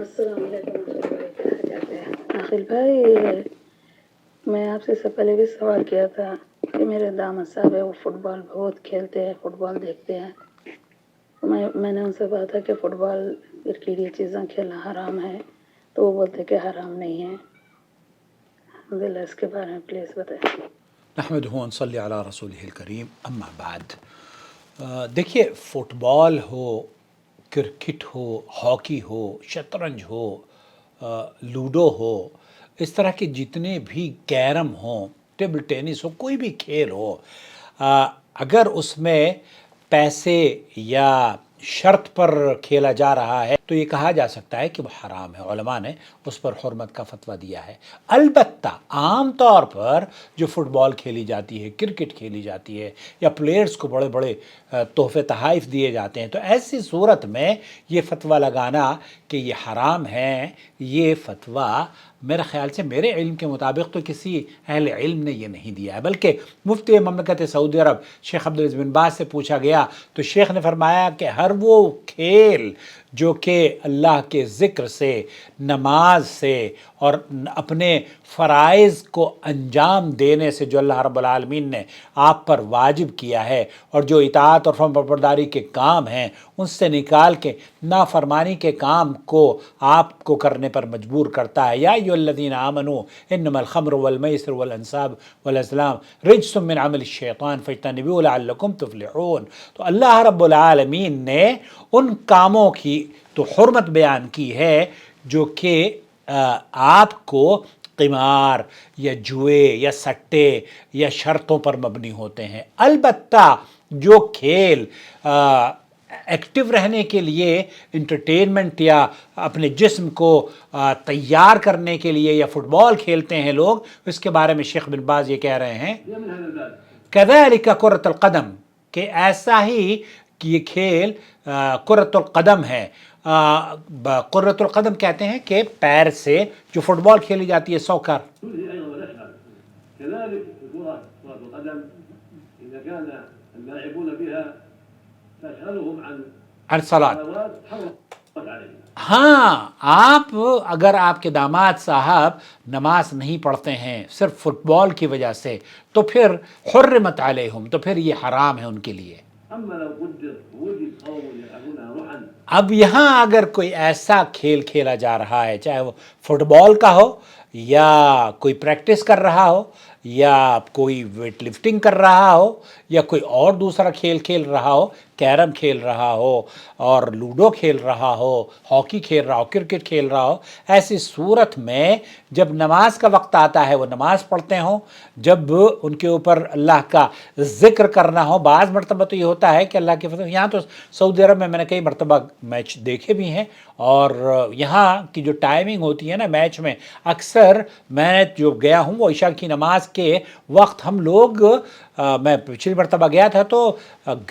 السلام علیکم عاقل بھائی، کیا حال ہے؟ عاقل بھائی، میں آپ سے پہلے بھی سوال کیا تھا کہ میرے داماد صاحب ہے، وہ فٹ بال بہت کھیلتے ہیں، فٹ بال دیکھتے ہیں. میں نے ان سے کہا تھا کہ فٹ بال کرکٹ یہ چیزیں کھیلنا حرام ہے، تو وہ بولتے کہ حرام نہیں ہے. الحمدللہ، اس کے بارے میں پلیز بتائیں. نحمدہ ونصلی علی رسولہ الکریم، اما بعد. دیکھیے، فٹ بال ہو، کرکٹ ہو، ہاکی ہو، شطرنج ہو، لوڈو ہو، اس طرح کے جتنے بھی کیرم ہوں، ٹیبل ٹینس ہو، کوئی بھی کھیل ہو، اگر اس میں پیسے یا شرط پر کھیلا جا رہا ہے تو یہ کہا جا سکتا ہے کہ وہ حرام ہے. علماء نے اس پر حرمت کا فتویٰ دیا ہے. البتہ عام طور پر جو فٹ بال کھیلی جاتی ہے، کرکٹ کھیلی جاتی ہے، یا پلیئرز کو بڑے بڑے تحفے تحائف دیے جاتے ہیں، تو ایسی صورت میں یہ فتویٰ لگانا کہ یہ حرام ہے، یہ فتویٰ میرے خیال سے میرے علم کے مطابق تو کسی اہل علم نے یہ نہیں دیا ہے. بلکہ مفتی مملکت سعودی عرب شیخ عبدالعزیز بن باز سے پوچھا گیا تو شیخ نے فرمایا کہ ہر وہ کھیل جو کہ اللہ کے ذکر سے، نماز سے اور اپنے فرائض کو انجام دینے سے جو اللہ رب العالمین نے آپ پر واجب کیا ہے، اور جو اطاعت اور فرمانبرداری کے کام ہیں ان سے نکال کے نافرمانی کے کام کو آپ کو کرنے پر مجبور کرتا ہے. یا ایھا الذین آمنوا انما الخمر والمیسر والانصاب والازلام رجس من عمل الشیطان فاجتنبوہ لعلکم تفلحون. تو اللہ رب العالمین نے ان کاموں کی تو حرمت بیان کی ہے جو کہ آپ کو قمار یا جوئے یا سٹے یا شرطوں پر مبنی ہوتے ہیں. البتہ جو کھیل ایکٹیو رہنے کے لیے، انٹرٹینمنٹ یا اپنے جسم کو تیار کرنے کے لیے یا فٹ بال کھیلتے ہیں لوگ، اس کے بارے میں شیخ بن باز یہ کہہ رہے ہیں کذالک کرۃ القدم، کہ ایسا ہی کہ یہ کھیل کرۃ القدم ہے. کرۃ القدم کہتے ہیں کہ پیر سے جو فٹ بال کھیلی جاتی ہے، سوکر. كذلك كرة القدم إذا كان اللاعبون بها تشغلهم عن الصلاة. حرمت عليهم. ہاں، آپ اگر آپ کے داماد صاحب نماز نہیں پڑھتے ہیں صرف فٹ بال کی وجہ سے، تو پھر حرمت علیہم، تو پھر یہ حرام ہے ان کے لیے. أما لو قدر وجد قوم يلعبونها روحا. اب یہاں اگر کوئی ایسا کھیل کھیلا جا رہا ہے، چاہے وہ فٹ بال کا ہو یا کوئی پریکٹس کر رہا ہو یا کوئی ویٹ لفٹنگ کر رہا ہو یا کوئی اور دوسرا کھیل کھیل رہا ہو، کیرم کھیل رہا ہو اور لوڈو کھیل رہا ہو، ہاکی کھیل رہا ہو، کرکٹ کھیل رہا ہو، ایسی صورت میں جب نماز کا وقت آتا ہے وہ نماز پڑھتے ہوں، جب ان کے اوپر اللہ کا ذکر کرنا ہو. بعض مرتبہ تو یہ ہوتا ہے کہ اللہ کے فضل، یہاں تو سعودی عرب میں نے کئی مرتبہ میچ دیکھے بھی ہیں، اور یہاں کی جو ٹائمنگ ہوتی ہے نا میچ میں، اکثر میں جو گیا ہوں وہ عشاء کی نماز کے وقت ہم لوگ، میں پچھلی مرتبہ گیا تھا تو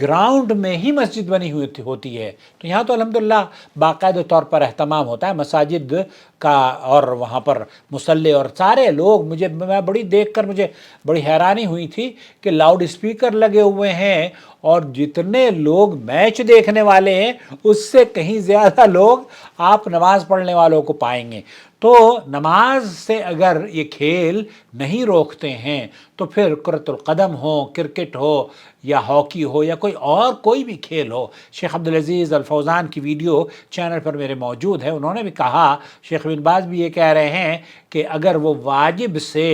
گراؤنڈ میں ہی مسجد بنی ہوئی ہوتی ہے. تو یہاں تو الحمدللہ باقاعدہ طور پر اہتمام ہوتا ہے مساجد کا، اور وہاں پر مصلی اور سارے لوگ، میں بڑی دیکھ کر مجھے بڑی حیرانی ہوئی تھی کہ لاؤڈ اسپیکر لگے ہوئے ہیں، اور جتنے لوگ میچ دیکھنے والے ہیں اس سے کہیں زیادہ لوگ آپ نماز پڑھنے والوں کو پائیں گے. تو نماز سے اگر یہ کھیل نہیں روکتے ہیں تو پھر کرۃ القدم ہو، کرکٹ ہو یا ہاکی ہو یا کوئی بھی کھیل ہو. شیخ عبدالعزیز الفوزان کی ویڈیو چینل پر میرے موجود ہے، انہوں نے بھی کہا، شیخ بن باز بھی یہ کہہ رہے ہیں کہ اگر وہ واجب سے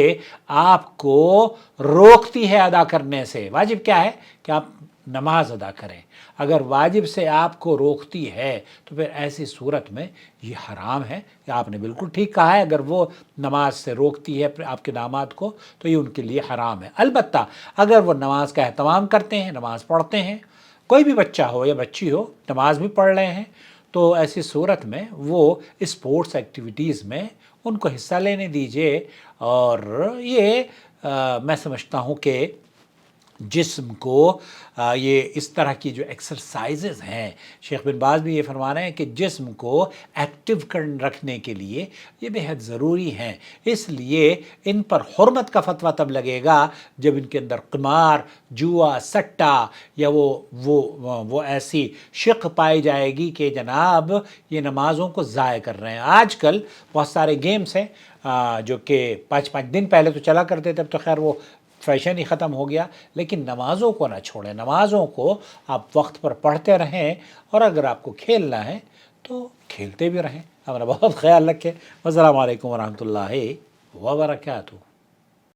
آپ کو روکتی ہے ادا کرنے سے، واجب کیا ہے کہ آپ نماز ادا کریں، اگر واجب سے آپ کو روکتی ہے تو پھر ایسی صورت میں یہ حرام ہے. آپ نے بالکل ٹھیک کہا ہے، اگر وہ نماز سے روکتی ہے آپ کے داماد کو تو یہ ان کے لیے حرام ہے. البتہ اگر وہ نماز کا اہتمام کرتے ہیں، نماز پڑھتے ہیں، کوئی بھی بچہ ہو یا بچی ہو نماز بھی پڑھ رہے ہیں، تو ایسی صورت میں وہ اسپورٹس ایکٹیویٹیز میں ان کو حصہ لینے دیجیے. اور یہ میں سمجھتا ہوں کہ جسم کو یہ اس طرح کی جو ایکسرسائزز ہیں، شیخ بن باز بھی یہ فرما رہے ہیں کہ جسم کو ایکٹیو رکھنے کے لیے یہ بہت ضروری ہیں، اس لیے ان پر حرمت کا فتویٰ تب لگے گا جب ان کے اندر قمار، جوا، سٹا یا وہ ایسی شق پائی جائے گی کہ جناب یہ نمازوں کو ضائع کر رہے ہیں۔ آج کل بہت سارے گیمز ہیں جو کہ 5 دن پہلے تو چلا کرتے تھے، اب تو خیر وہ فیشن ہی ختم ہو گیا، لیکن نمازوں کو نہ چھوڑیں، نمازوں کو آپ وقت پر پڑھتے رہیں، اور اگر آپ کو کھیلنا ہے تو کھیلتے بھی رہیں۔ اپنا بہت خیال رکھیں۔ السلام علیکم ورحمۃ اللہ وبرکاتہ۔